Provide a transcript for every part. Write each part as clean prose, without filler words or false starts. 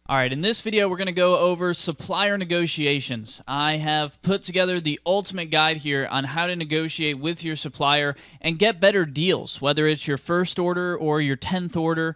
All right, in this video, we're going to go over supplier negotiations. I have put together the ultimate guide here on how to negotiate with your supplier and get better deals, whether it's your first order or your 10th order.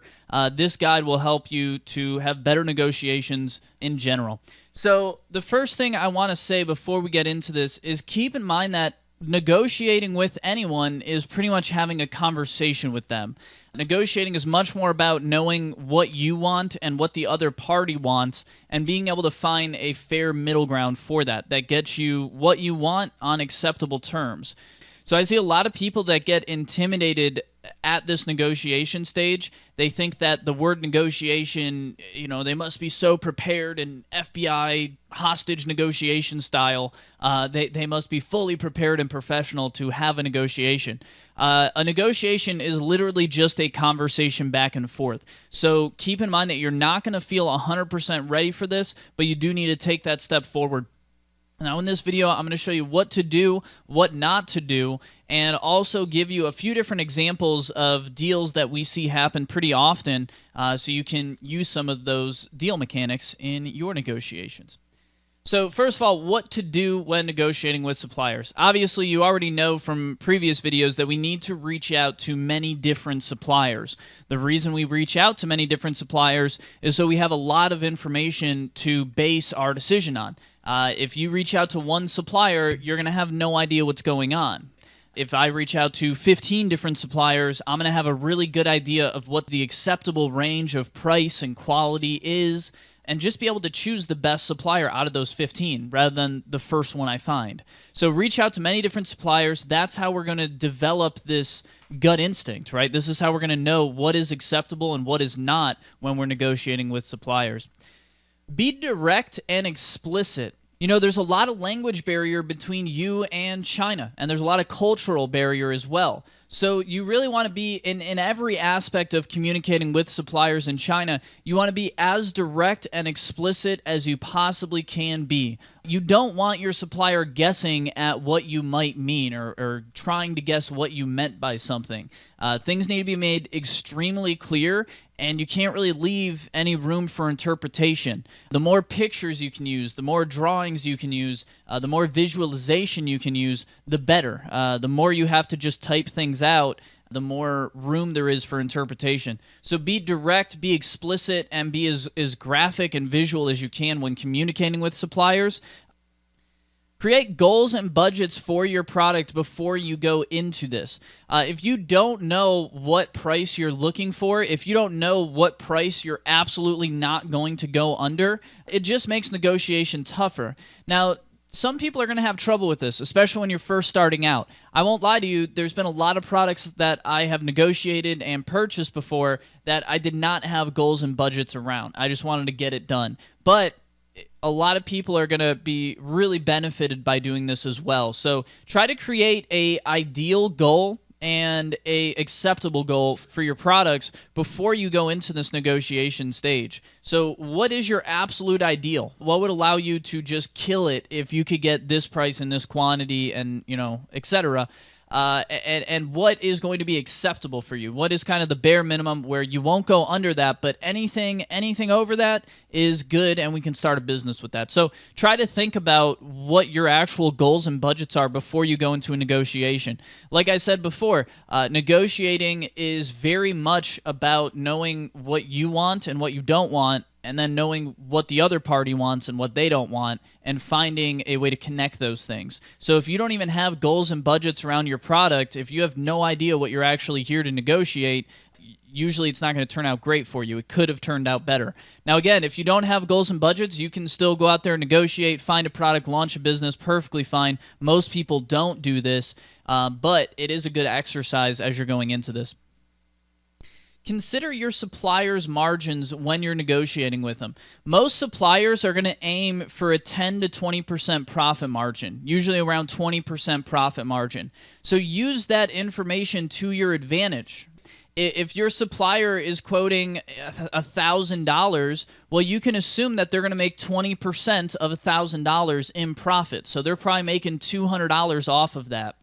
This guide will help you to have better negotiations in general. So the first thing I want to say before we get into this is keep in mind that negotiating with anyone is pretty much having a conversation with them. Negotiating is much more about knowing what you want and what the other party wants and being able to find a fair middle ground for that gets you what you want on acceptable terms. So I see a lot of people that get intimidated at this negotiation stage. They think that the word negotiation, they must be so prepared in FBI hostage negotiation style. They must be fully prepared and professional to have a negotiation. A negotiation is literally just a conversation back and forth. So keep in mind that you're not going to feel 100% ready for this, but you do need to take that step forward. Now in this video, I'm going to show you what to do, what not to do, and also give you a few different examples of deals that we see happen pretty often so you can use some of those deal mechanics in your negotiations. So first of all, what to do when negotiating with suppliers. Obviously, you already know from previous videos that we need to reach out to many different suppliers. The reason we reach out to many different suppliers is so we have a lot of information to base our decision on. If you reach out to one supplier, you're going to have no idea what's going on. If I reach out to 15 different suppliers, I'm going to have a really good idea of what the acceptable range of price and quality is, and just be able to choose the best supplier out of those 15 rather than the first one I find. So reach out to many different suppliers. That's how we're going to develop this gut instinct, right? This is how we're going to know what is acceptable and what is not when we're negotiating with suppliers. Be direct and explicit. There's a lot of language barrier between you and China, and there's a lot of cultural barrier as well. So you really want to be, in every aspect of communicating with suppliers in China, you want to be as direct and explicit as you possibly can be. You don't want your supplier guessing at what you might mean or trying to guess what you meant by something. Things need to be made extremely clear, and you can't really leave any room for interpretation. The more pictures you can use, the more drawings you can use, the more visualization you can use, the better. The more you have to just type things out, the more room there is for interpretation. So be direct, be explicit, and be as graphic and visual as you can when communicating with suppliers. Create goals and budgets for your product before you go into this. If you don't know what price you're looking for, if you don't know what price you're absolutely not going to go under, it just makes negotiation tougher. Now, some people are going to have trouble with this, especially when you're first starting out. I won't lie to you, there's been a lot of products that I have negotiated and purchased before that I did not have goals and budgets around. I just wanted to get it done. But a lot of people are going to be really benefited by doing this as well. So try to create an ideal goal and a acceptable goal for your products before you go into this negotiation stage. So what is your absolute ideal? What would allow you to just kill it if you could get this price and this quantity and, etc.? And what is going to be acceptable for you? What is kind of the bare minimum where you won't go under that, but anything over that is good, and we can start a business with that. So try to think about what your actual goals and budgets are before you go into a negotiation. Like I said before, negotiating is very much about knowing what you want and what you don't want, and then knowing what the other party wants and what they don't want, and finding a way to connect those things. So if you don't even have goals and budgets around your product, if you have no idea what you're actually here to negotiate, usually it's not going to turn out great for you. It could have turned out better. Now again, if you don't have goals and budgets, you can still go out there and negotiate, find a product, launch a business, perfectly fine. Most people don't do this, but it is a good exercise as you're going into this. Consider your supplier's margins when you're negotiating with them. Most suppliers are going to aim for a 10 to 20% profit margin, usually around 20% profit margin. So use that information to your advantage. If your supplier is quoting $1,000, well, you can assume that they're going to make 20% of $1,000 in profit. So they're probably making $200 off of that.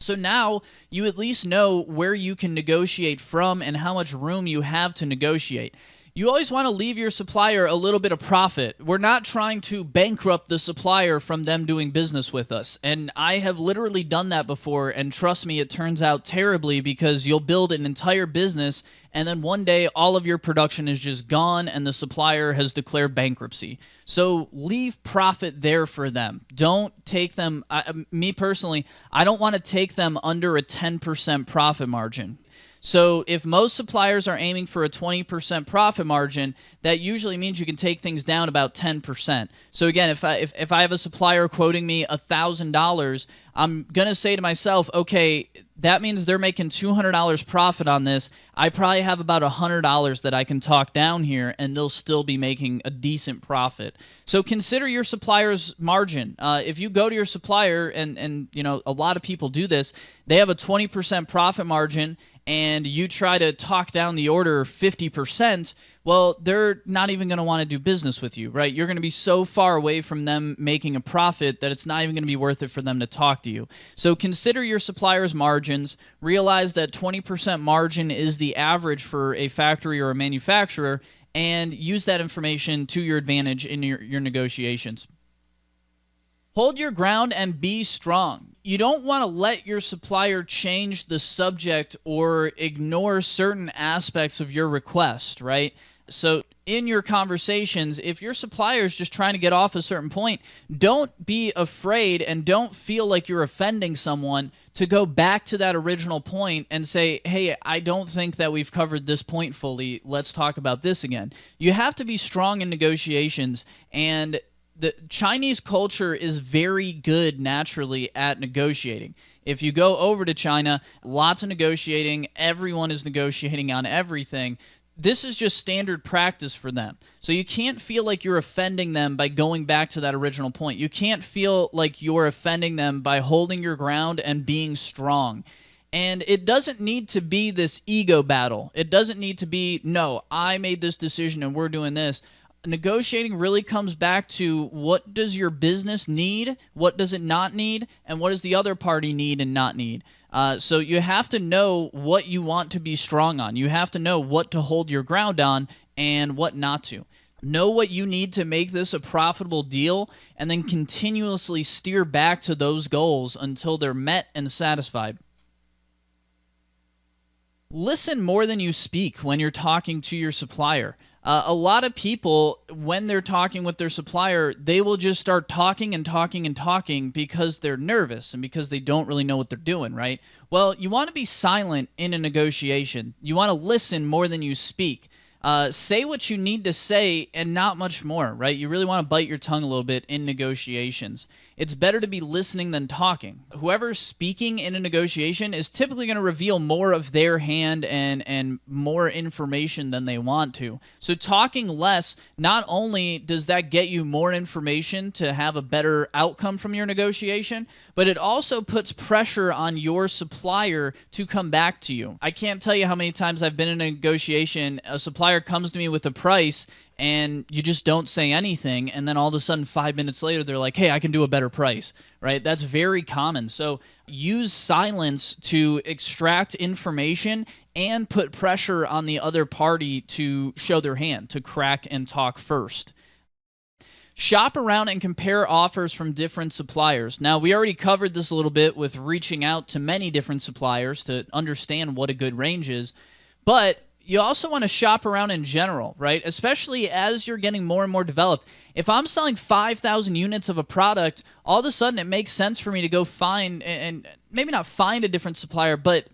So now you at least know where you can negotiate from and how much room you have to negotiate. You always want to leave your supplier a little bit of profit. We're not trying to bankrupt the supplier from them doing business with us. And I have literally done that before, and trust me, it turns out terribly because you'll build an entire business and then one day all of your production is just gone and the supplier has declared bankruptcy. So leave profit there for them. Don't take them, me personally, I don't want to take them under a 10% profit margin. So if most suppliers are aiming for a 20% profit margin, that usually means you can take things down about 10%. So again, if I have a supplier quoting me $1,000, I'm going to say to myself, okay, that means they're making $200 profit on this. I probably have about $100 that I can talk down here, and they'll still be making a decent profit. So consider your supplier's margin. If you go to your supplier, and you know a lot of people do this, they have a 20% profit margin, and you try to talk down the order 50%, well, they're not even going to want to do business with you, right? You're going to be so far away from them making a profit that it's not even going to be worth it for them to talk to you. So consider your supplier's margins. Realize that 20% margin is the average for a factory or a manufacturer, and use that information to your advantage in your negotiations. Hold your ground and be strong. You don't want to let your supplier change the subject or ignore certain aspects of your request, right? So in your conversations, if your supplier is just trying to get off a certain point, don't be afraid and don't feel like you're offending someone to go back to that original point and say, hey, I don't think that we've covered this point fully. Let's talk about this again. You have to be strong in negotiations, and the Chinese culture is very good naturally at negotiating. If you go over to China, lots of negotiating, everyone is negotiating on everything. This is just standard practice for them. So you can't feel like you're offending them by going back to that original point. You can't feel like you're offending them by holding your ground and being strong. And it doesn't need to be this ego battle. It doesn't need to be, no, I made this decision and we're doing this. Negotiating really comes back to what does your business need, what does it not need, and what does the other party need and not need. So you have to know what you want to be strong on. You have to know what to hold your ground on and what not to. Know what you need to make this a profitable deal, and then continuously steer back to those goals until they're met and satisfied. Listen more than you speak when you're talking to your supplier. A lot of people, when they're talking with their supplier, they will just start talking and talking and talking because they're nervous and because they don't really know what they're doing, right? Well, you want to be silent in a negotiation. You want to listen more than you speak. Say what you need to say and not much more, right? You really want to bite your tongue a little bit in negotiations. It's better to be listening than talking. Whoever's speaking in a negotiation is typically going to reveal more of their hand and more information than they want to. So talking less, not only does that get you more information to have a better outcome from your negotiation, but it also puts pressure on your supplier to come back to you. I can't tell you how many times I've been in a negotiation, a supplier comes to me with a price, and you just don't say anything, and then all of a sudden 5 minutes later they're like, hey, I can do a better price, right? That's very common. So use silence to extract information and put pressure on the other party to show their hand, to crack and talk first. Shop around and compare offers from different suppliers. Now, we already covered this a little bit with reaching out to many different suppliers to understand what a good range is, but you also want to shop around in general, right? Especially as you're getting more and more developed. If I'm selling 5,000 units of a product, all of a sudden it makes sense for me to go find, and maybe not find a different supplier, but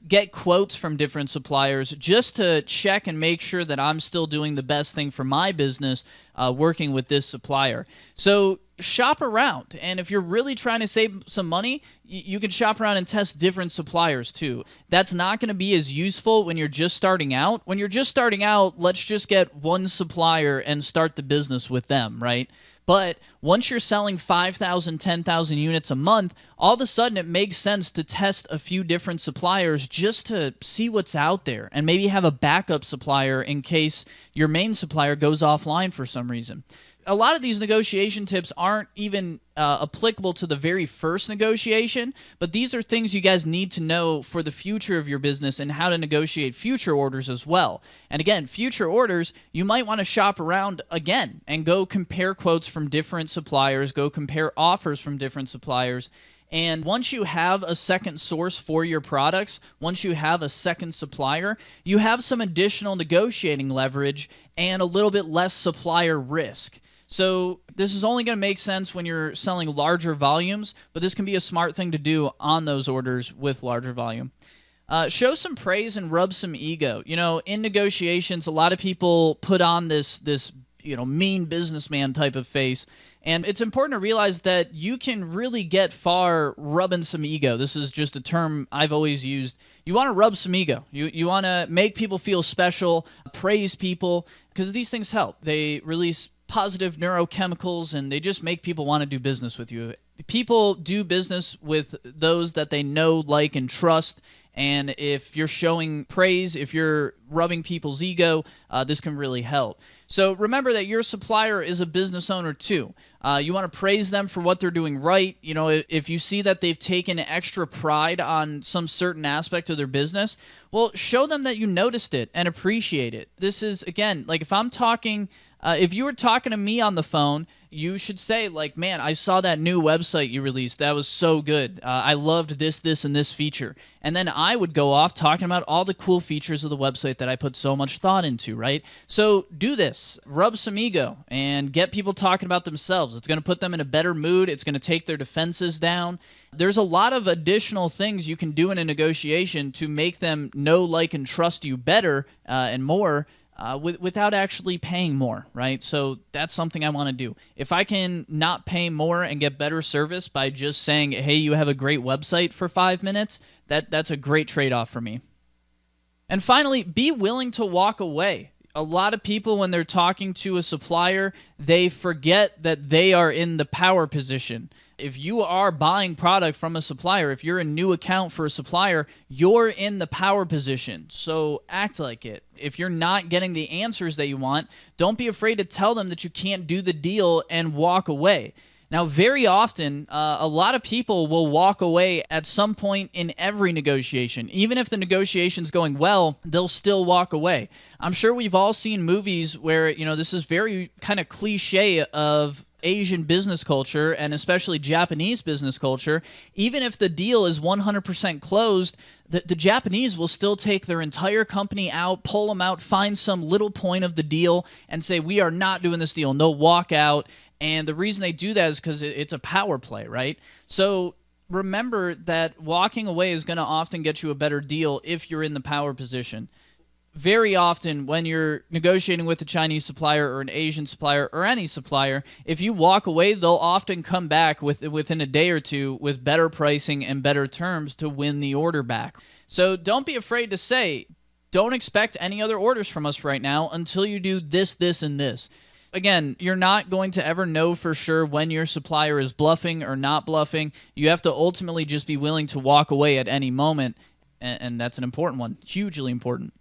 get quotes from different suppliers just to check and make sure that I'm still doing the best thing for my business working with this supplier. So shop around, and if you're really trying to save some money, you can shop around and test different suppliers too. That's not going to be as useful when you're just starting out. When you're just starting out, let's just get one supplier and start the business with them, right? But once you're selling 5,000, 10,000 units a month, all of a sudden it makes sense to test a few different suppliers just to see what's out there and maybe have a backup supplier in case your main supplier goes offline for some reason. a lot of these negotiation tips aren't even applicable to the very first negotiation, but these are things you guys need to know for the future of your business and how to negotiate future orders as well. And again, future orders, you might want to shop around again and go compare quotes from different suppliers, go compare offers from different suppliers. And once you have a second source for your products, once you have a second supplier, you have some additional negotiating leverage and a little bit less supplier risk. So this is only going to make sense when you're selling larger volumes, but this can be a smart thing to do on those orders with larger volume. Show some praise and rub some ego. In negotiations, a lot of people put on this mean businessman type of face. And it's important to realize that you can really get far rubbing some ego. This is just a term I've always used. You want to rub some ego. You want to make people feel special, praise people, because these things help. They release positive neurochemicals, and they just make people want to do business with you. People do business with those that they know, like, and trust. And if you're showing praise, if you're rubbing people's ego, this can really help. So remember that your supplier is a business owner too. You want to praise them for what they're doing right. If you see that they've taken extra pride on some certain aspect of their business, well, show them that you noticed it and appreciate it. This is, again, like if you were talking to me on the phone, you should say, like, man, I saw that new website you released. That was so good. I loved this, and this feature. And then I would go off talking about all the cool features of the website that I put so much thought into, right? So do this. Rub some ego and get people talking about themselves. It's going to put them in a better mood. It's going to take their defenses down. There's a lot of additional things you can do in a negotiation to make them know, like, and trust you better and more. Without actually paying more, right? So that's something I want to do. If I can not pay more and get better service by just saying, hey, you have a great website for 5 minutes, that's a great trade-off for me. And finally, be willing to walk away. A lot of people, when they're talking to a supplier, they forget that they are in the power position. If you are buying product from a supplier, if you're a new account for a supplier, you're in the power position. So act like it. If you're not getting the answers that you want, don't be afraid to tell them that you can't do the deal and walk away. Now, very often, a lot of people will walk away at some point in every negotiation. Even if the negotiation's going well, they'll still walk away. I'm sure we've all seen movies where, this is very kind of cliche of Asian business culture, and especially Japanese business culture. Even if the deal is 100% closed, the Japanese will still take their entire company out, pull them out, find some little point of the deal, and say, we are not doing this deal. And they'll walk out. And the reason they do that is because it's a power play, right? So remember that walking away is going to often get you a better deal if you're in the power position. Very often when you're negotiating with a Chinese supplier or an Asian supplier or any supplier, if you walk away, they'll often come back within a day or two with better pricing and better terms to win the order back. So don't be afraid to say, don't expect any other orders from us right now until you do this, this, and this. Again, you're not going to ever know for sure when your supplier is bluffing or not bluffing. You have to ultimately just be willing to walk away at any moment, and that's an important one, hugely important.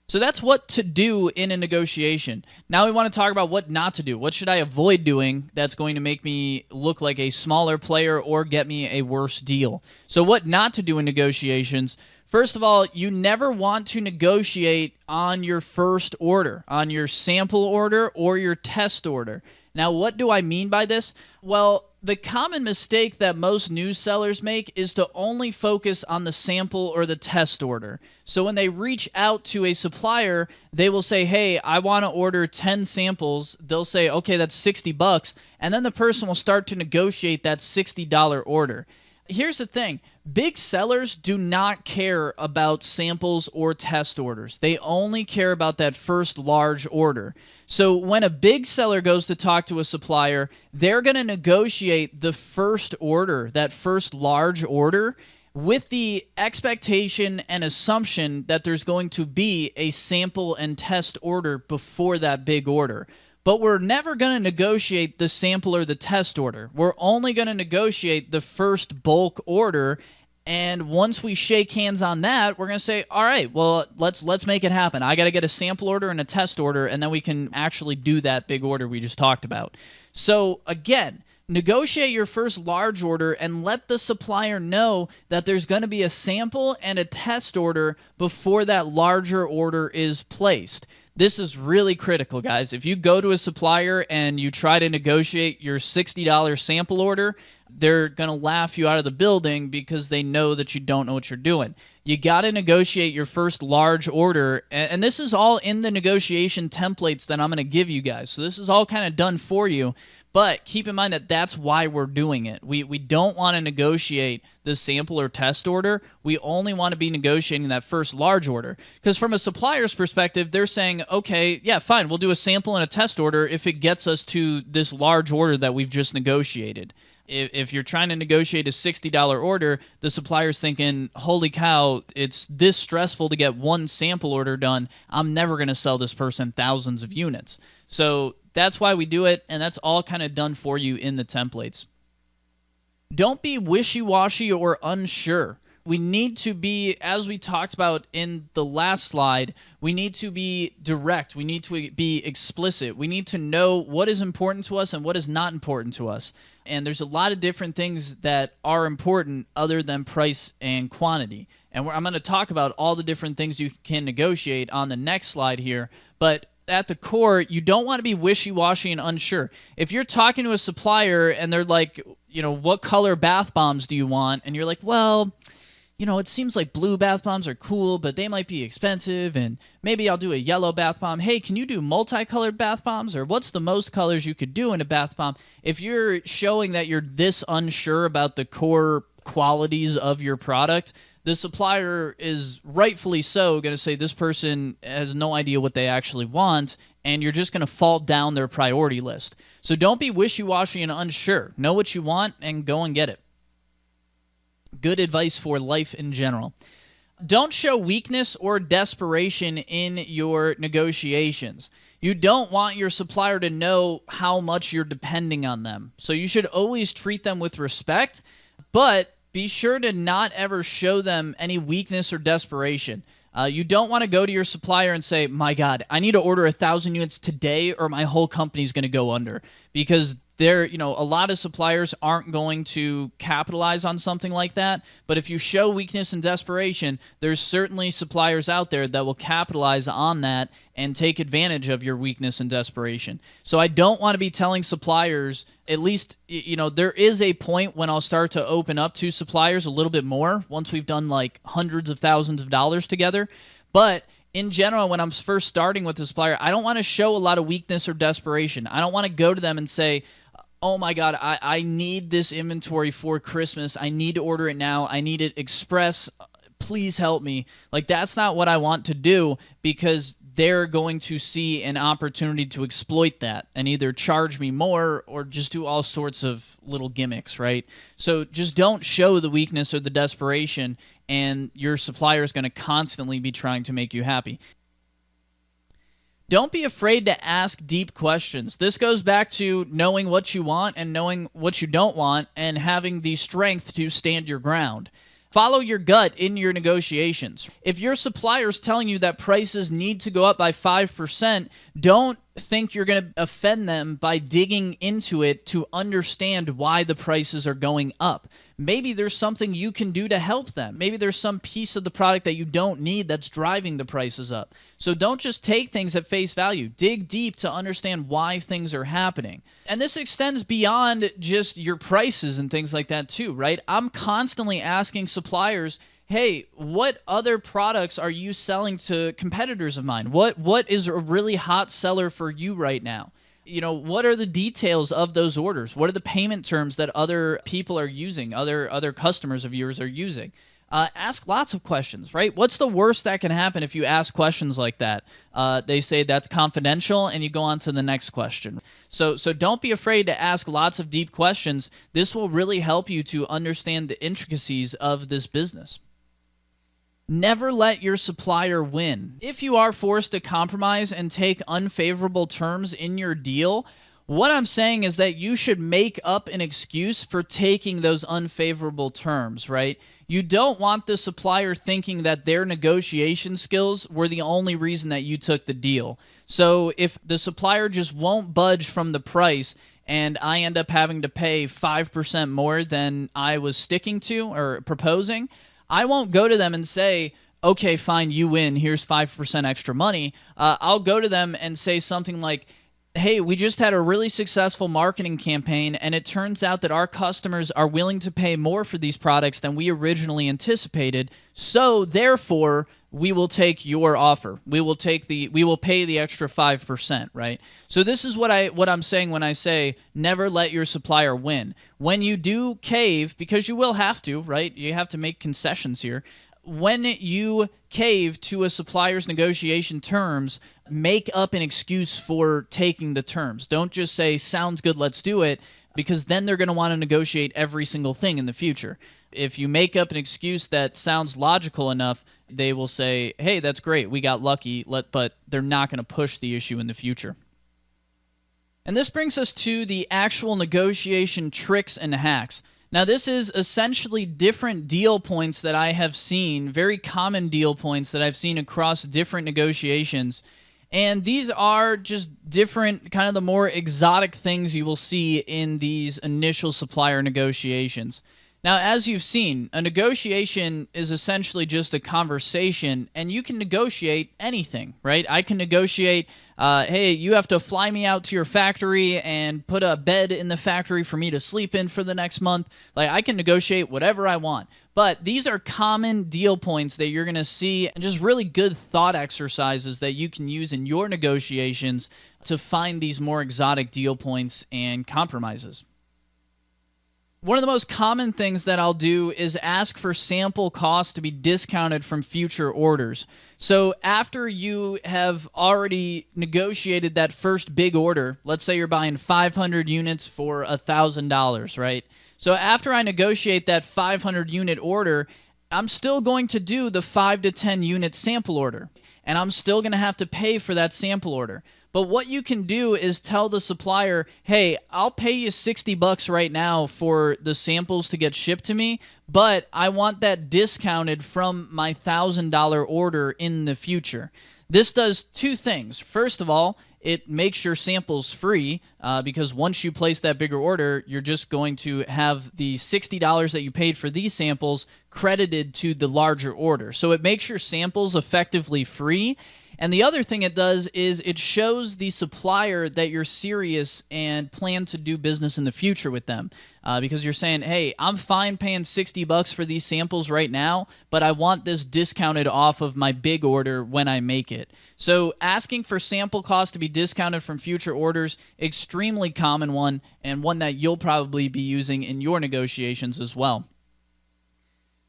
So that's what to do in a negotiation. Now we want to talk about what not to do. What should I avoid doing that's going to make me look like a smaller player or get me a worse deal? So what not to do in negotiations. First of all, you never want to negotiate on your first order, on your sample order or your test order. Now, what do I mean by this? Well, the common mistake that most new sellers make is to only focus on the sample or the test order. So when they reach out to a supplier, they will say, hey, I want to order 10 samples. They'll say, okay, that's $60. And then the person will start to negotiate that $60 order. Here's the thing. Big sellers do not care about samples or test orders. They only care about that first large order. So when a big seller goes to talk to a supplier, they're going to negotiate the first order, that first large order, with the expectation and assumption that there's going to be a sample and test order before that big order. But we're never going to negotiate the sample or the test order. We're only going to negotiate the first bulk order, And once we shake hands on that, we're going to say, all right, well, let's make it happen. I got to get a sample order and a test order, and then we can actually do that big order we just talked about. So again, negotiate your first large order and let the supplier know that there's going to be a sample and a test order before that larger order is placed. This is really critical, guys. If you go to a supplier and you try to negotiate your $60 sample order, they're going to laugh you out of the building because they know that you don't know what you're doing. You got to negotiate your first large order, and this is all in the negotiation templates that I'm going to give you guys. So this is all kind of done for you. But keep in mind that that's why we're doing it. We don't want to negotiate the sample or test order. We only want to be negotiating that first large order. Because from a supplier's perspective, they're saying, okay, yeah, fine, we'll do a sample and a test order if it gets us to this large order that we've just negotiated. If you're trying to negotiate a $60 order, the supplier's thinking, holy cow, it's this stressful to get one sample order done. I'm never going to sell this person thousands of units. So that's why we do it, and that's all kind of done for you in the templates. Don't be wishy-washy or unsure. We need to be, as we talked about in the last slide, we need to be direct. We need to be explicit. We need to know what is important to us and what is not important to us. And there's a lot of different things that are important other than price and quantity. And I'm going to talk about all the different things you can negotiate on the next slide here. But at the core, you don't want to be wishy-washy and unsure. If you're talking to a supplier and they're like, what color bath bombs do you want? And you're like, well, it seems like blue bath bombs are cool, but they might be expensive, and maybe I'll do a yellow bath bomb. Hey, can you do multicolored bath bombs? Or what's the most colors you could do in a bath bomb? If you're showing that you're this unsure about the core qualities of your product, the supplier is rightfully so going to say this person has no idea what they actually want, and you're just going to fall down their priority list. So don't be wishy-washy and unsure. Know what you want and go and get it. Good advice for life in general. Don't show weakness or desperation in your negotiations. You don't want your supplier to know how much you're depending on them. So you should always treat them with respect, but be sure to not ever show them any weakness or desperation. You don't want to go to your supplier and say, my God, I need to order 1,000 units today or my whole company's going to go under. Because a lot of suppliers aren't going to capitalize on something like that. But if you show weakness and desperation, there's certainly suppliers out there that will capitalize on that and take advantage of your weakness and desperation. So I don't want to be telling suppliers, at least, there is a point when I'll start to open up to suppliers a little bit more once we've done like hundreds of thousands of dollars together. But in general, when I'm first starting with the supplier, I don't want to show a lot of weakness or desperation. I don't want to go to them and say, oh my God, I need this inventory for Christmas. I need to order it now. I need it express. Please help me. Like, that's not what I want to do, because they're going to see an opportunity to exploit that and either charge me more or just do all sorts of little gimmicks, right? So just don't show the weakness or the desperation, and your supplier is going to constantly be trying to make you happy. Don't be afraid to ask deep questions. This goes back to knowing what you want and knowing what you don't want and having the strength to stand your ground. Follow your gut in your negotiations. If your supplier is telling you that prices need to go up by 5%, don't think you're going to offend them by digging into it to understand why the prices are going up. Maybe there's something you can do to help them. Maybe there's some piece of the product that you don't need that's driving the prices up. So don't just take things at face value. Dig deep to understand why things are happening. And this extends beyond just your prices and things like that too, right? I'm constantly asking suppliers, hey, what other products are you selling to competitors of mine? What is a really hot seller for you right now? What are the details of those orders? What are the payment terms that other people are using, other customers of yours are using? Ask lots of questions, right? What's the worst that can happen if you ask questions like that? They say that's confidential, and you go on to the next question. So don't be afraid to ask lots of deep questions. This will really help you to understand the intricacies of this business. Never let your supplier win. If you are forced to compromise and take unfavorable terms in your deal, What I'm saying is that you should make up an excuse for taking those unfavorable terms, right? You don't want the supplier thinking that their negotiation skills were the only reason that you took the deal. So if the supplier just won't budge from the price and I end up having to pay 5% more than I was sticking to or proposing, I won't go to them and say, okay, fine, you win, here's 5% extra money. I'll go to them and say something like, hey, we just had a really successful marketing campaign, and it turns out that our customers are willing to pay more for these products than we originally anticipated. So therefore, we will take your offer. We will pay the extra 5%, right? So this is what I'm saying when I say never let your supplier win. When you do cave, because you will have to, right? You have to make concessions here. When you cave to a supplier's negotiation terms, make up an excuse for taking the terms. Don't just say, sounds good, let's do it, because then they're going to want to negotiate every single thing in the future. If you make up an excuse that sounds logical enough, they will say, hey, that's great, we got lucky, but they're not going to push the issue in the future. And this brings us to the actual negotiation tricks and hacks. Now, this is essentially different deal points that I have seen, very common deal points that I've seen across different negotiations. And these are just different, kind of the more exotic things you will see in these initial supplier negotiations. Now, as you've seen, a negotiation is essentially just a conversation, and you can negotiate anything, right? I can negotiate, hey, you have to fly me out to your factory and put a bed in the factory for me to sleep in for the next month. Like, I can negotiate whatever I want. But these are common deal points that you're going to see, and just really good thought exercises that you can use in your negotiations to find these more exotic deal points and compromises. One of the most common things that I'll do is ask for sample costs to be discounted from future orders. So after you have already negotiated that first big order, let's say you're buying 500 units for $1,000, right? So after I negotiate that 500 unit order, I'm still going to do the 5 to 10 unit sample order, and I'm still going to have to pay for that sample order. But what you can do is tell the supplier, hey, I'll pay you $60 right now for the samples to get shipped to me, but I want that discounted from my $1,000 order in the future. This does two things. First of all, it makes your samples free because once you place that bigger order, you're just going to have the $60 that you paid for these samples credited to the larger order. So it makes your samples effectively free. And the other thing it does is it shows the supplier that you're serious and plan to do business in the future with them. Because you're saying, hey, I'm fine paying $60 for these samples right now, but I want this discounted off of my big order when I make it. So asking for sample costs to be discounted from future orders, extremely common one, and one that you'll probably be using in your negotiations as well.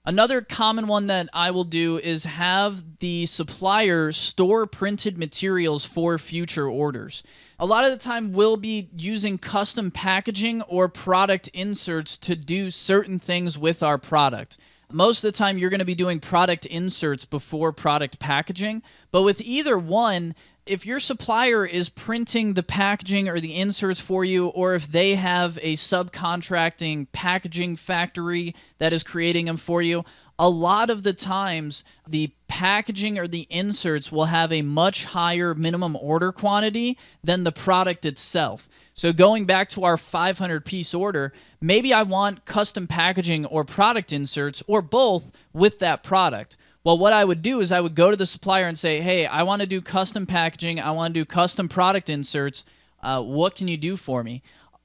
Another common one that I will do is have the supplier store printed materials for future orders. A lot of the time we'll be using custom packaging or product inserts to do certain things with our product. Most of the time you're going to be doing product inserts before product packaging, but with either one, if your supplier is printing the packaging or the inserts for you, or if they have a subcontracting packaging factory that is creating them for you, a lot of the times the packaging or the inserts will have a much higher minimum order quantity than the product itself. So going back to our 500-piece order, maybe I want custom packaging or product inserts or both with that product. Well, what I would do is I would go to the supplier and say, hey, I want to do custom packaging. I want to do custom product inserts. What can you do for me?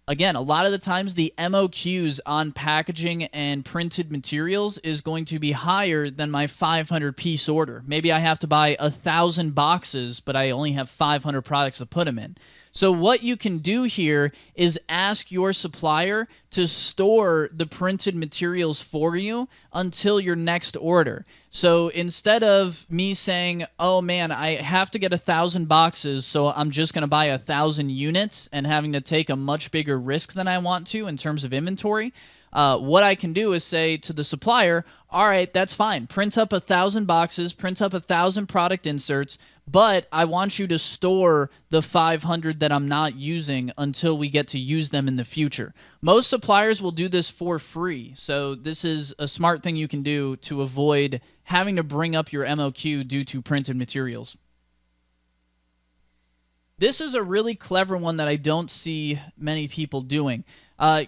Again, a lot of the times the MOQs on packaging and printed materials is going to be higher than my 500-piece order. Maybe I have to buy 1,000 boxes, but I only have 500 products to put them in. So what you can do here is ask your supplier to store the printed materials for you until your next order. So instead of me saying, oh man, I have to get 1,000 boxes, so I'm just going to buy 1,000 units and having to take a much bigger risk than I want to in terms of inventory, what I can do is say to the supplier, all right, that's fine. Print up 1,000 boxes, print up 1,000 product inserts, but I want you to store the 500 that I'm not using until we get to use them in the future. Most suppliers will do this for free, so this is a smart thing you can do to avoid having to bring up your MOQ due to printed materials. This is a really clever one that I don't see many people doing.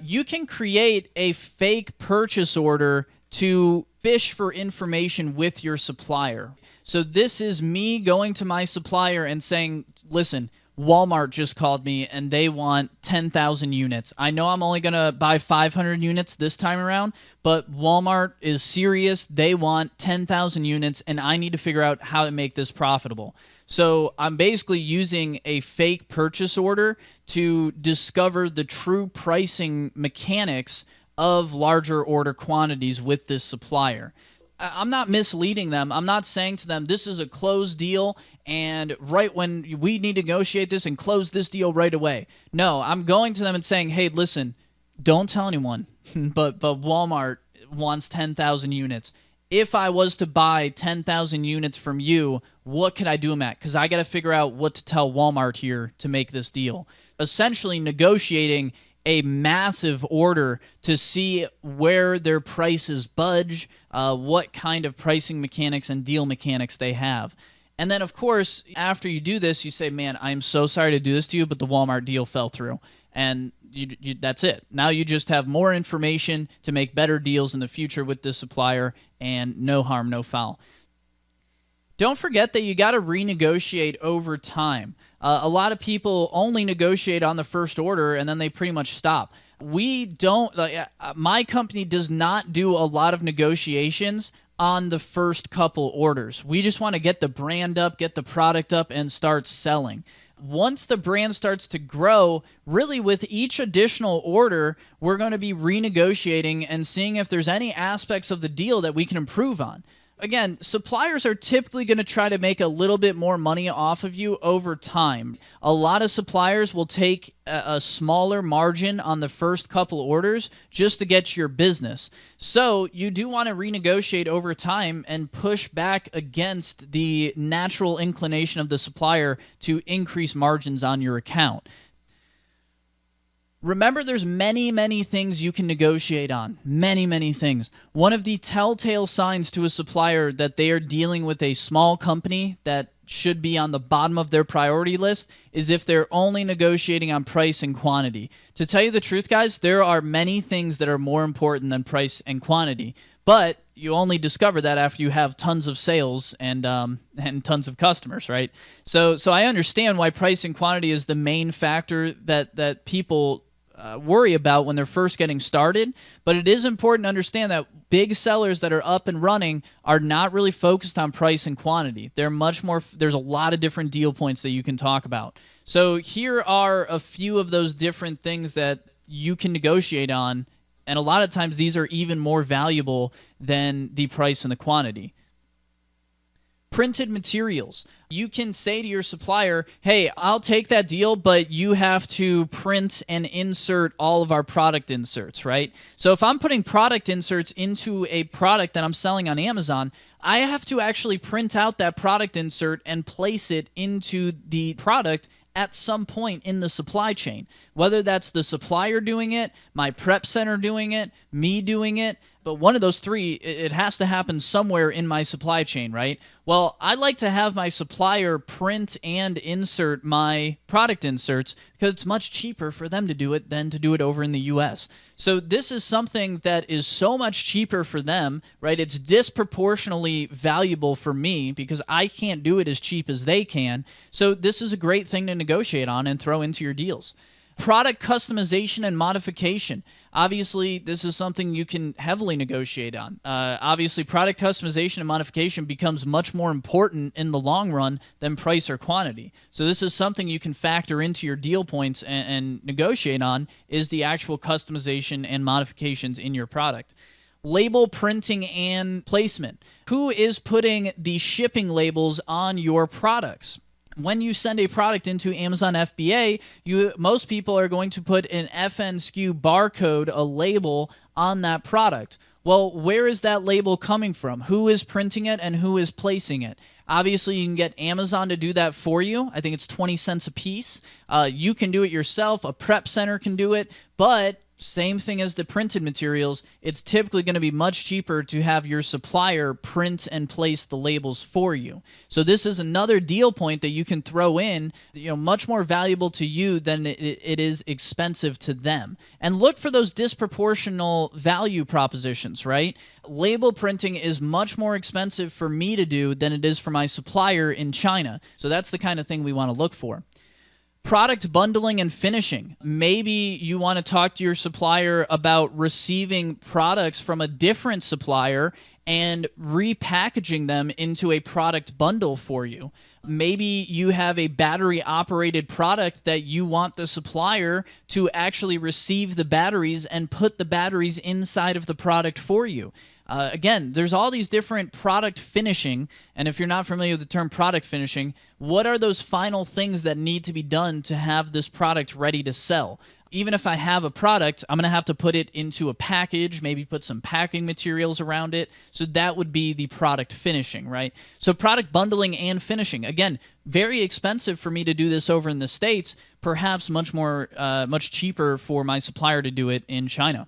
You can create a fake purchase order to fish for information with your supplier. So this is me going to my supplier and saying, listen, Walmart just called me and they want 10,000 units. I know I'm only going to buy 500 units this time around, but Walmart is serious. They want 10,000 units and I need to figure out how to make this profitable. So I'm basically using a fake purchase order to discover the true pricing mechanics of larger order quantities with this supplier. I'm not misleading them. I'm not saying to them, this is a closed deal, and right when we need to negotiate this and close this deal right away. No, I'm going to them and saying, hey, listen, don't tell anyone, but Walmart wants 10,000 units. If I was to buy 10,000 units from you, what could I do them at? Because I got to figure out what to tell Walmart here to make this deal. Essentially negotiating a massive order to see where their prices budge, what kind of pricing mechanics and deal mechanics they have. And then, of course, after you do this, you say, man, I'm so sorry to do this to you, but the Walmart deal fell through. And that's it. Now you just have more information to make better deals in the future with this supplier, and no harm, no foul. Don't forget that you got to renegotiate over time. A lot of people only negotiate on the first order and then they pretty much stop. We don't, my company does not do a lot of negotiations on the first couple orders. We just want to get the brand up, get the product up, and start selling. Once the brand starts to grow, really with each additional order, we're going to be renegotiating and seeing if there's any aspects of the deal that we can improve on. Again, suppliers are typically going to try to make a little bit more money off of you over time. A lot of suppliers will take a smaller margin on the first couple orders just to get your business. So you do want to renegotiate over time and push back against the natural inclination of the supplier to increase margins on your account. Remember, there's many things you can negotiate on. Many things. One of the telltale signs to a supplier that they are dealing with a small company that should be on the bottom of their priority list is if they're only negotiating on price and quantity. To tell you the truth, guys, there are many things that are more important than price and quantity. But you only discover that after you have tons of sales and tons of customers, right? So I understand why price and quantity is the main factor that people worry about when they're first getting started, but it is important to understand that big sellers that are up and running are not really focused on price and quantity. They're much more, there's a lot of different deal points that you can talk about. So here are a few of those different things that you can negotiate on, and a lot of times these are even more valuable than the price and the quantity. Printed materials. You can say to your supplier, hey, I'll take that deal, but you have to print and insert all of our product inserts, right? So if I'm putting product inserts into a product that I'm selling on Amazon, I have to actually print out that product insert and place it into the product at some point in the supply chain. Whether that's the supplier doing it, my prep center doing it, me doing it, but one of those three, it has to happen somewhere in my supply chain, right? Well, I like to have my supplier print and insert my product inserts because it's much cheaper for them to do it than to do it over in the US. So this is something that is so much cheaper for them, right? It's disproportionately valuable for me because I can't do it as cheap as they can. So this is a great thing to negotiate on and throw into your deals. Product customization and modification. Obviously, this is something you can heavily negotiate on. Obviously, product customization and modification becomes much more important in the long run than price or quantity. So this is something you can factor into your deal points and negotiate on, is the actual customization and modifications in your product. Label printing and placement. Who is putting the shipping labels on your products? When you send a product into Amazon FBA, most people are going to put an FN SKU barcode, a label, on that product. Well, where is that label coming from? Who is printing it and who is placing it? Obviously, you can get Amazon to do that for you. I think it's 20 cents a piece. You can do it yourself. A prep center can do it. But same thing as the printed materials, it's typically going to be much cheaper to have your supplier print and place the labels for you. So this is another deal point that you can throw in, much more valuable to you than it is expensive to them. And look for those disproportional value propositions, right? Label printing is much more expensive for me to do than it is for my supplier in China. So that's the kind of thing we want to look for. Product bundling and finishing. Maybe you want to talk to your supplier about receiving products from a different supplier and repackaging them into a product bundle for you. Maybe you have a battery-operated product that you want the supplier to actually receive the batteries and put the batteries inside of the product for you. Again, there's all these different product finishing, and if you're not familiar with the term product finishing, what are those final things that need to be done to have this product ready to sell? Even if I have a product, I'm going to have to put it into a package, maybe put some packing materials around it. So that would be the product finishing, right? So product bundling and finishing. Again, very expensive for me to do this over in the States, perhaps much cheaper for my supplier to do it in China.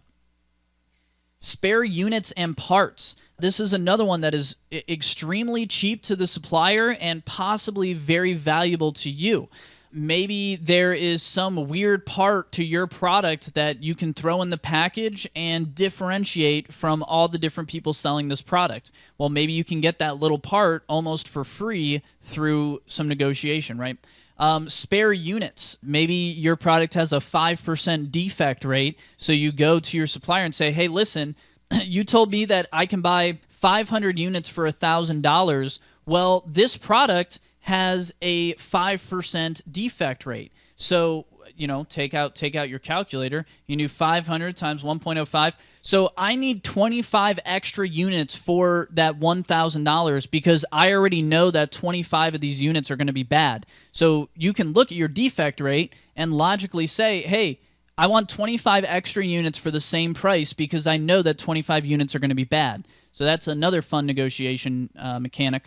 Spare units and parts. This is another one that is extremely cheap to the supplier and possibly very valuable to you. Maybe there is some weird part to your product that you can throw in the package and differentiate from all the different people selling this product. Well, maybe you can get that little part almost for free through some negotiation, right? Spare units. Maybe your product has a 5% defect rate, so you go to your supplier and say, hey, listen, you told me that I can buy 500 units for $1,000. Well, this product has a 5% defect rate. So, take out your calculator. You do 500 times 1.05. So I need 25 extra units for that $1,000 because I already know that 25 of these units are going to be bad. So you can look at your defect rate and logically say, hey, I want 25 extra units for the same price because I know that 25 units are going to be bad. So that's another fun negotiation mechanic.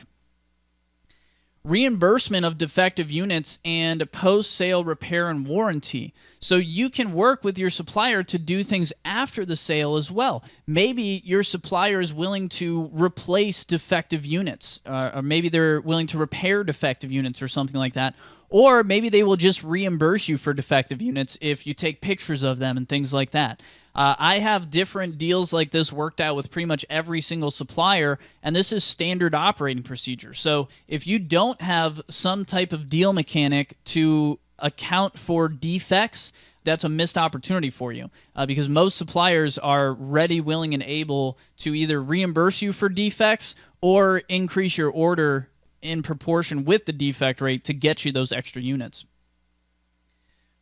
Reimbursement of defective units and post-sale repair and warranty. So you can work with your supplier to do things after the sale as well. Maybe your supplier is willing to replace defective units, or maybe they're willing to repair defective units or something like that. Or maybe they will just reimburse you for defective units if you take pictures of them and things like that. I have different deals like this worked out with pretty much every single supplier, and this is standard operating procedure. So if you don't have some type of deal mechanic to account for defects, that's a missed opportunity for you because most suppliers are ready, willing, and able to either reimburse you for defects or increase your order in proportion with the defect rate to get you those extra units.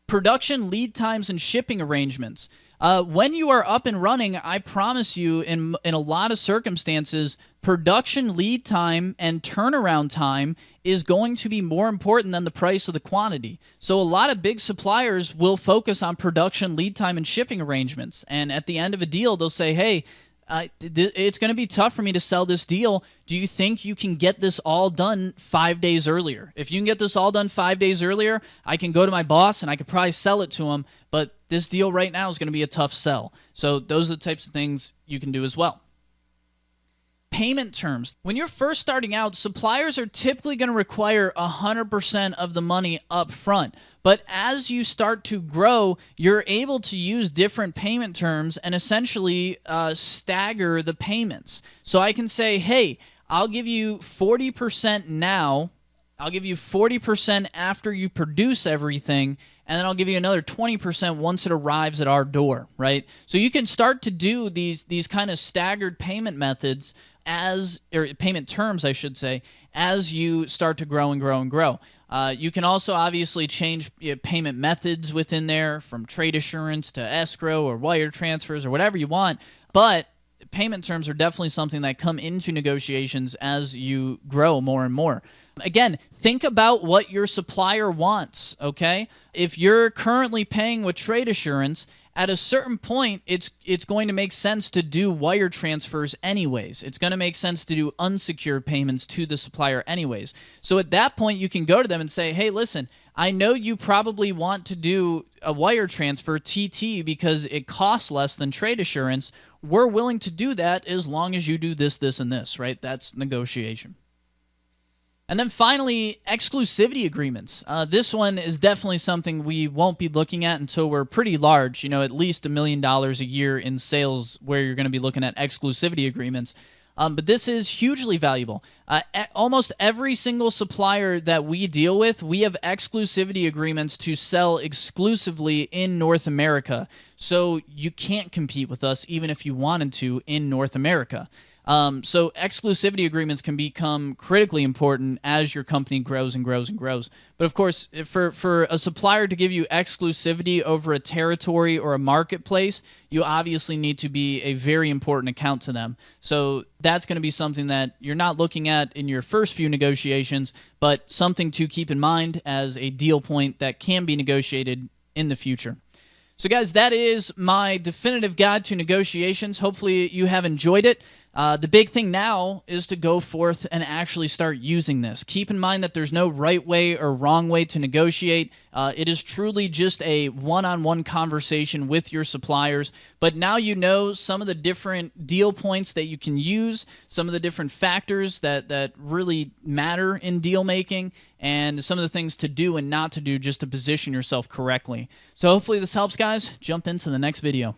Production lead times and shipping arrangements. When you are up and running, I promise you, in a lot of circumstances, production lead time and turnaround time is going to be more important than the price of the quantity. So a lot of big suppliers will focus on production lead time and shipping arrangements. And at the end of a deal, they'll say, hey, it's going to be tough for me to sell this deal. Do you think you can get this all done 5 days earlier? If you can get this all done 5 days earlier, I can go to my boss and I could probably sell it to him, but this deal right now is going to be a tough sell. So those are the types of things you can do as well. Payment terms. When you're first starting out, suppliers are typically going to require 100% of the money up front. But as you start to grow, you're able to use different payment terms and essentially stagger the payments. So I can say, hey, I'll give you 40% now, I'll give you 40% after you produce everything, and then I'll give you another 20% once it arrives at our door, right? So you can start to do these kind of staggered payment methods or payment terms, I should say, as you start to grow and grow and grow. You can also obviously change payment methods within there from trade assurance to escrow or wire transfers or whatever you want, but payment terms are definitely something that come into negotiations as you grow more and more. Again, think about what your supplier wants, okay? If you're currently paying with trade assurance, at a certain point, it's going to make sense to do wire transfers anyways. It's going to make sense to do unsecured payments to the supplier anyways. So at that point, you can go to them and say, hey, listen, I know you probably want to do a wire transfer TT because it costs less than trade assurance. We're willing to do that as long as you do this, this, and this, right? That's negotiation. And then finally, exclusivity agreements. This one is definitely something we won't be looking at until we're pretty large, at least $1 million a year in sales, where you're going to be looking at exclusivity agreements. But this is hugely valuable. Almost every single supplier that we deal with, we have exclusivity agreements to sell exclusively in North America. So you can't compete with us even if you wanted to in North America. So exclusivity agreements can become critically important as your company grows and grows and grows. But of course, for a supplier to give you exclusivity over a territory or a marketplace, you obviously need to be a very important account to them. So that's going to be something that you're not looking at in your first few negotiations, but something to keep in mind as a deal point that can be negotiated in the future. So guys, that is my definitive guide to negotiations. Hopefully you have enjoyed it. The big thing now is to go forth and actually start using this. Keep in mind that there's no right way or wrong way to negotiate. It is truly just a one-on-one conversation with your suppliers. But now you know some of the different deal points that you can use, some of the different factors that really matter in deal making, and some of the things to do and not to do just to position yourself correctly. So hopefully this helps, guys. Jump into the next video.